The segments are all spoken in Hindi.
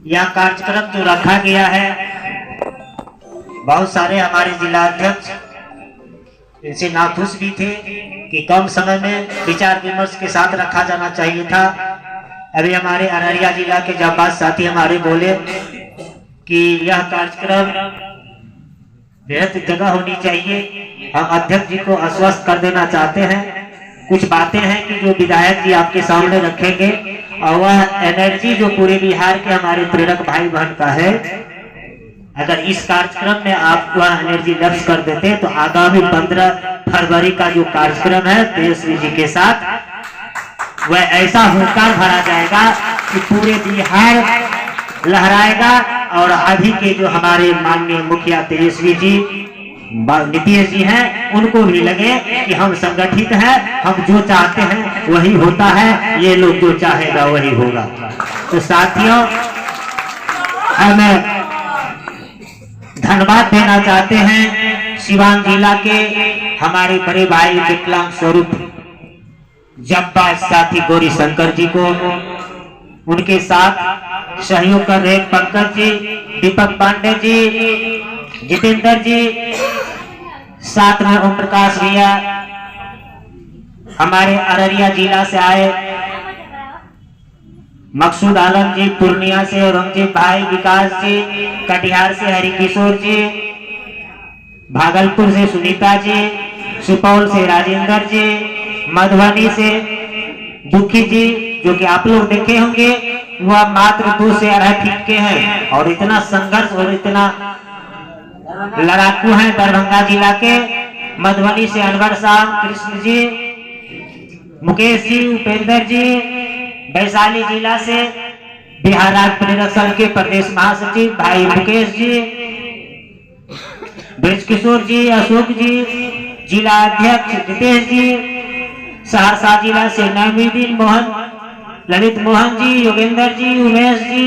यह कार्यक्रम जो रखा गया है, बहुत सारे हमारे जिला अध्यक्ष इनसे नाखुश भी थे कि कम समय में विचार विमर्श के साथ रखा जाना चाहिए था। अभी हमारे अररिया जिला के जाबाज साथी हमारे बोले कि यह कार्यक्रम बेहद जगह होनी चाहिए। हम अध्यक्ष जी को आश्वस्त कर देना चाहते हैं, कुछ बातें हैं कि जो विधायक जी आपके सामने रखेंगे और वह एनर्जी जो पूरे बिहार के हमारे प्रेरक भाई बहन का है, अगर इस कार्यक्रम में आप वह एनर्जी लक्ष्य कर देते तो आगामी 15 फरवरी का जो कार्यक्रम है तेजस्वी जी के साथ, वह ऐसा हुंकार भरा जाएगा कि पूरे बिहार लहराएगा। और अभी के जो हमारे माननीय मुखिया तेजस्वी जी नीतीश जी हैं, उनको भी लगे कि हम संगठित हैं, हम जो चाहते हैं वही होता है, ये लोग जो चाहेगा वही होगा। तो साथियों, हमें धन्यवाद देना चाहते हैं सिवान जिला के हमारे बड़े भाई विकलांग स्वरूप जब्बा साथी गौरी शंकर जी को, उनके साथ सहयोग कर रहे पंकज जी, दीपक पांडे जी, जितेंद्र जी, साथ में ओम प्रकाश भैया, हमारे अररिया जिला से आए मकसूद आलम जी, पूर्णिया से औरंगजेब भाई, विकास जी, कटिहार से हरिकिशोर जी, भागलपुर से सुनीता जी, सुपौल से राजेंद्र जी, मधुबनी से दुखी जी, जो कि आप लोग देखे होंगे वह मात्र 2 से 2.5 फीट के हैं और इतना संघर्ष और इतना लड़ाकू हैं। दरभंगा जिला के, मधुबनी से अनवर साहब, कृष्ण जी, मुकेश जी, उपेंद्र जी, वैशाली जिला से बिहार राज्य प्रेरक संघ के प्रदेश महासचिव भाई मुकेश जी, ब्रजकिशोर जी, अशोक जी, जिला अध्यक्ष रितेश जी, सहरसा जिला से नईमुद्दीन मोहन, ललित मोहन जी, योगेंद्र जी, उमेश जी,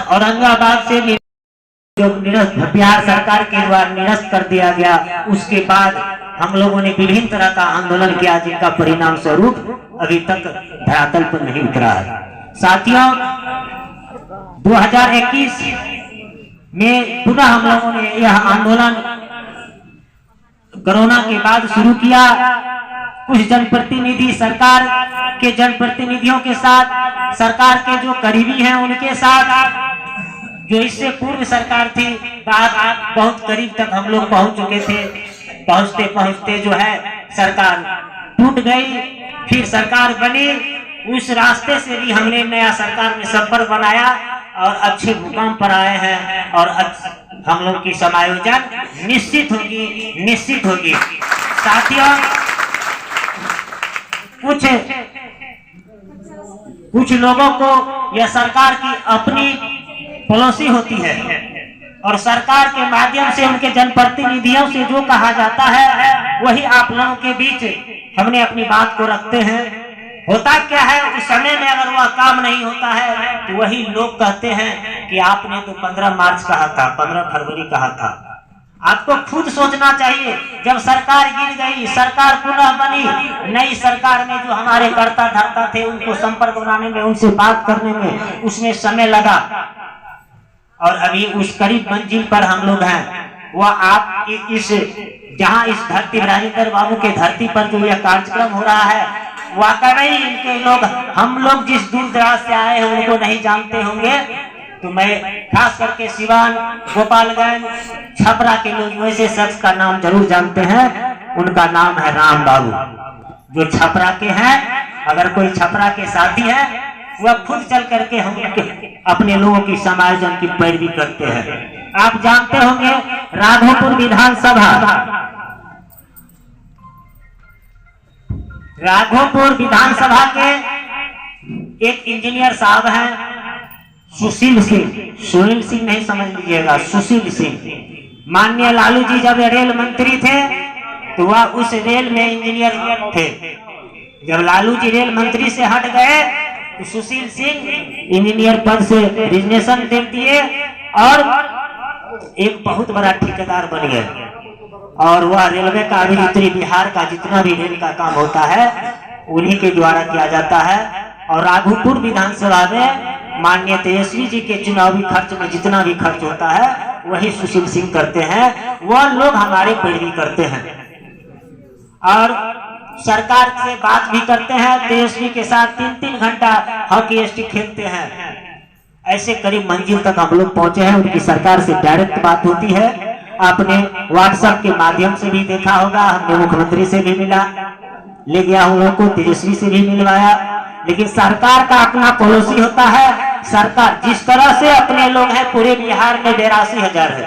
औरंगाबाद से जो निरस्त बिहार सरकार के द्वारा निरस्त कर दिया गया, उसके बाद हम लोगों ने विभिन्न तरह का आंदोलन किया, जिनका परिणाम स्वरूप अभी तक धरातल पर नहीं उतरा है। साथियों, 2021 में पुनः हम लोगों ने यह आंदोलन कोरोना के बाद शुरू किया। कुछ जनप्रतिनिधि सरकार के जनप्रतिनिधियों के साथ, सरकार के जो करीबी हैं उनके साथ, जो इससे पूर्व सरकार थी, बात बहुत करीब तक हम लोग पहुंच चुके थे। पहुंचते पहुंचते जो है सरकार टूट गई, फिर सरकार बनी, उस रास्ते से भी हमने नया सरकार में संपर्क बनाया और अच्छे मुकाम पर आए हैं और हम लोग की समायोजन निश्चित होगी। साथियों, कुछ लोगों को यह सरकार की अपनी पॉलिसी होती है और सरकार के माध्यम से उनके जनप्रतिनिधियों से जो कहा जाता है वही आप लोगों के बीच हमने अपनी बात को रखते हैं। होता क्या है, उस समय में अगर वह काम नहीं होता है तो वही लोग कहते हैं कि आपने तो 15 मार्च कहा था, 15 फरवरी कहा था। आपको खुद सोचना चाहिए, जब सरकार गिर गई, सरकार पुनः बनी, नई सरकार में जो हमारे कर्ता धर्ता थे उनको संपर्क बनाने में, उनसे बात करने में उसमें समय लगा और अभी उस करीब मंजिल पर हम लोग हैं। वह आप इस जहां इस धरती राजेंद्र बाबू के धरती पर जो यह कार्यक्रम हो रहा है, वाकई इनके लोग, हम लोग जिस दूर दराज से आए हैं उनको नहीं जानते होंगे। तो मैं खास करके सिवान, गोपालगंज, छपरा के लोग वैसे शख्स का नाम जरूर जानते हैं, उनका नाम है राम बाबू, जो छपरा के हैं। अगर कोई छपरा के साथी है वह खुद चल करके हम अपने लोगों की समायोजन की पैरवी करते हैं। आप जानते होंगे राघोपुर विधानसभा के एक इंजीनियर साहब हैं, सुशील सिंह नहीं समझ लीजिएगा, सुशील सिंह। माननीय लालू जी जब रेल मंत्री थे तो वह उस रेल में इंजीनियर थे। जब लालू जी रेल मंत्री से हट गए तो सुशील सिंह इंजीनियर पद से रिजनेशन दे दिए और एक बहुत बड़ा ठेकेदार बन गए। और वह रेलवे का भी, उत्तरी बिहार का जितना भी रेल का काम होता है उन्हीं के द्वारा किया जाता है। और राघोपुर विधानसभा में माननीय तेजस्वी जी के चुनावी खर्च में जितना भी खर्च होता है वही सुशील सिंह करते हैं। वह लोग हमारे पैरवी करते हैं और सरकार से बात भी करते हैं। तेजस्वी के साथ 3-3 घंटा हॉकी स्टिक खेलते हैं। ऐसे करीब मंजिल तक हम लोग पहुंचे हैं। उनकी सरकार से डायरेक्ट बात होती है। आपने व्हाट्सएप के माध्यम से भी देखा होगा। हमने मुख्यमंत्री से भी मिला, ले गया हम लोग को, तेजस्वी से भी मिलवाया। लेकिन सरकार का अपना पॉलिसी होता है। सरकार जिस तरह से अपने लोग हैं, पूरे बिहार में 82,000 है।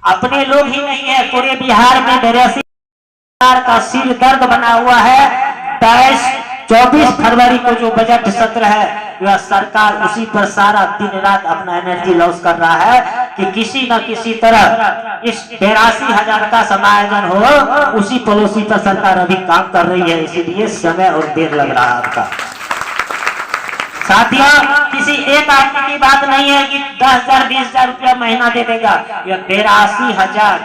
अपने लोग ही नहीं है, पूरे बिहार में 82,000 का सिर दर्द बना हुआ है। 24 फरवरी को जो बजट सत्र है, वह सरकार उसी पर सारा दिन रात अपना एनर्जी लॉस कर रहा है कि किसी न किसी तरह इस 82,000 का समायोजन हो। उसी पॉलिसी पर सरकार अभी काम कर रही है, इसीलिए समय और देर लग रहा है आपका। साथियों, किसी एक आदमी की बात नहीं है कि 10,000 20,000 रुपया महीना दे देगा। यह 82,000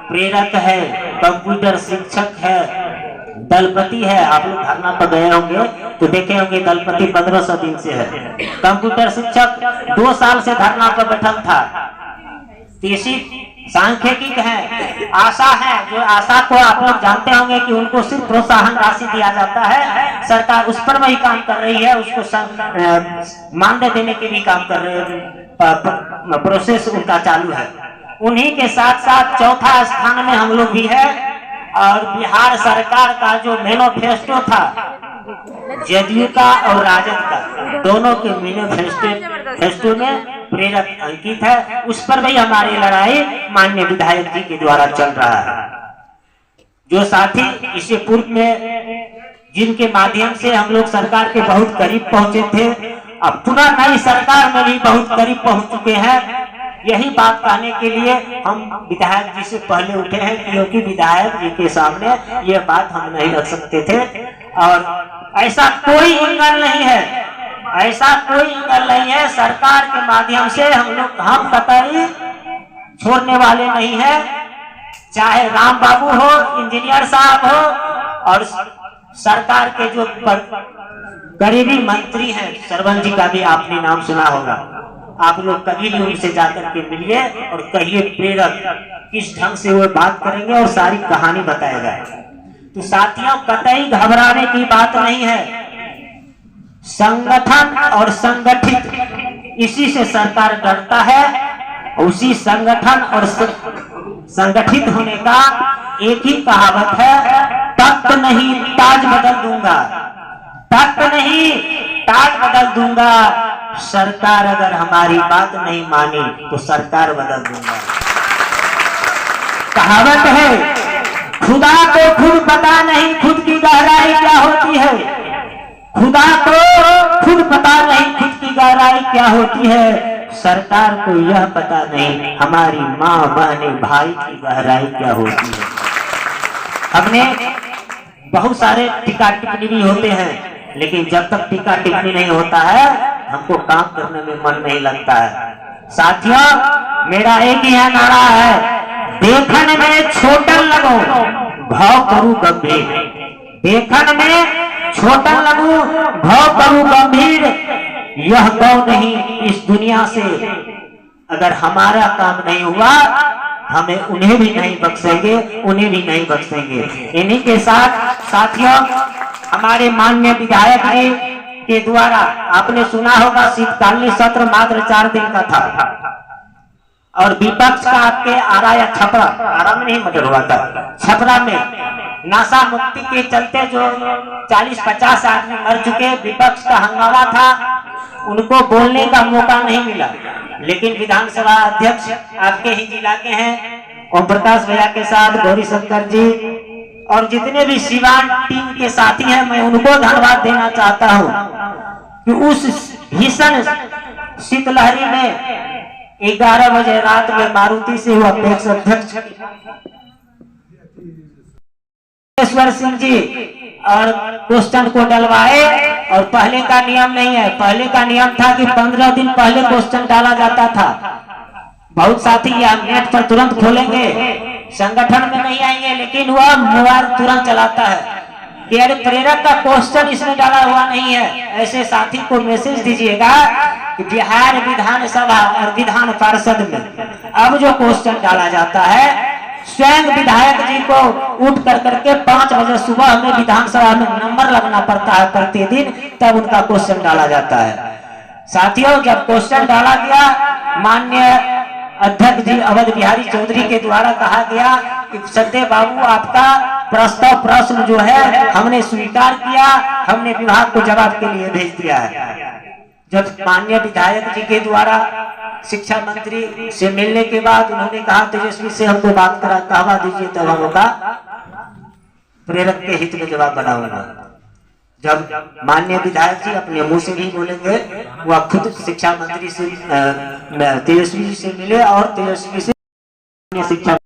प्रेरक है, कंप्यूटर शिक्षक है, दलपति है। आप लोग धरना पर गए होंगे तो देखे होंगे, दलपति 1500 दिन से है। कंप्यूटर शिक्षक 2 साल से धरना पर बैठल था। तीसरी सांख्यिकी है, आशा है, जो आशा को आप लोग जानते होंगे कि उनको सिर्फ प्रोत्साहन राशि दिया जाता है। सरकार उस पर वही काम कर रही है, उसको मानदेय देने के भी काम कर रहे हैं। प्रोसेस उनका चालू है। उन्हीं के साथ साथ चौथा स्थान में हम लोग भी है। और बिहार सरकार का जो मैनिफेस्टो था, जदयू का और राजद का, दोनों के मैनिफेस्टो में प्रेरक अंकित है। उस पर भी हमारी लड़ाई माननीय विधायक जी के द्वारा चल रहा है। जो साथी इससे पूर्व में जिनके माध्यम से हम लोग सरकार के बहुत करीब पहुंचे थे, अब पुनः नई सरकार में भी बहुत करीब पहुंच चुके हैं। यही बात कहने के लिए हम विधायक जी से पहले उठे हैं, क्योंकि विधायक जी के सामने ये बात हम नहीं रख सकते थे। और ऐसा कोई इंगल नहीं है, ऐसा कोई इंगल नहीं है। सरकार के माध्यम से हम कतई छोड़ने वाले नहीं है। चाहे राम बाबू हो, इंजीनियर साहब हो, और सरकार के जो करीबी मंत्री हैं, सरवन जी का भी आपने नाम सुना होगा। आप लोग कभी भी उनसे जाकर के मिलिए और कहिए प्रेरक किस ढंग से वो बात करेंगे और सारी कहानी बताएगा। तो साथियों, कतई घबराने की बात नहीं है। संगठन और संगठित, इसी से सरकार डरता है। उसी संगठन और संगठित होने का एक ही कहावत है, तख्त नहीं ताज बदल दूंगा, तख्त नहीं ताज बदल दूंगा। सरकार अगर हमारी बात नहीं मानी तो सरकार बदल दूंगा। कहावत है, खुदा को खुद पता नहीं खुद की गहराई क्या होती है। खुदा को खुद पता नहीं खुद की गहराई क्या होती है। सरकार को यह पता नहीं हमारी माँ बहन भाई की गहराई क्या होती है। हमने बहुत सारे टीका टिप्पणी भी होते हैं, लेकिन जब तक टीका टिप्पणी नहीं होता है, हमको काम करने में मन नहीं लगता है। साथियों, मेरा एक ही नारा है, देखन में छोटन लगो भाव करूं गंभीर। देखन में छोटन लगूं भाव करूं गंभीर। यह गौ नहीं इस दुनिया से, अगर हमारा काम नहीं हुआ हमें उन्हें भी नहीं बख्शेंगे, उन्हें भी नहीं बख्शेंगे। इन्हीं के साथ साथियों, हमारे माननीय विधायक जी के द्वारा आपने सुना होगा, शीतकालीन सत्र मात्र 4 दिन का था और विपक्ष का आपके आरा या छपरा, आरा में नहीं मर्डर हुआ था, छपरा में नशा मुक्ति के चलते जो 40-50 आदमी मर चुके, विपक्ष का हंगामा था, उनको बोलने का मौका नहीं मिला। लेकिन विधानसभा अध्यक्ष आपके ही जिला के हैं, ओम प्रकाश भैया के साथ गौरी शंकर जी और जितने भी सिवान टीम के साथी हैं, मैं उनको धन्यवाद देना चाहता हूं कि उस भीषण शीतलहरी में 11 बजे रात में मारुति से हुआ अध्यक्ष सिंह जी और क्वेश्चन को डलवाए। और पहले का नियम नहीं है, पहले का नियम था कि 15 दिन पहले क्वेश्चन डाला जाता था। बहुत साथी या नेट पर तुरंत खोलेंगे, संगठन में नहीं आएंगे, लेकिन वह मोबाइल तुरंत चलाता है। कि अरे प्रेरक का क्वेश्चन इसमें डाला हुआ नहीं है, ऐसे साथी को मैसेज दीजिएगा कि बिहार विधानसभा और विधान पार्षद में अब जो क्वेश्चन डाला जाता है, स्वयं विधायक जी को उठ कर करके 5 बजे सुबह में विधानसभा में नंबर लगना पड़ता है प्रतिदिन, तब उनका क्वेश्चन डाला जाता है। साथियों, जब क्वेश्चन डाला गया, माननीय अध्यक्ष जी अवध बिहारी चौधरी के द्वारा कहा गया कि सत्य बाबू आपका प्रस्ताव प्रश्न जो है हमने स्वीकार किया, हमने विभाग को जवाब के लिए भेज दिया है। जब माननीय विधायक जी के द्वारा शिक्षा मंत्री से मिलने के बाद उन्होंने कहा तेजस्वी से हमको बात कहवा दीजिए, तब हम होगा प्रेरक के हित में जवाब बनाऊंगा। जब माननीय विधायक जी अपने मुंह से भी बोलेंगे, वह खुद शिक्षा मंत्री से तेजस्वी जी से मिले और तेजस्वी से शिक्षा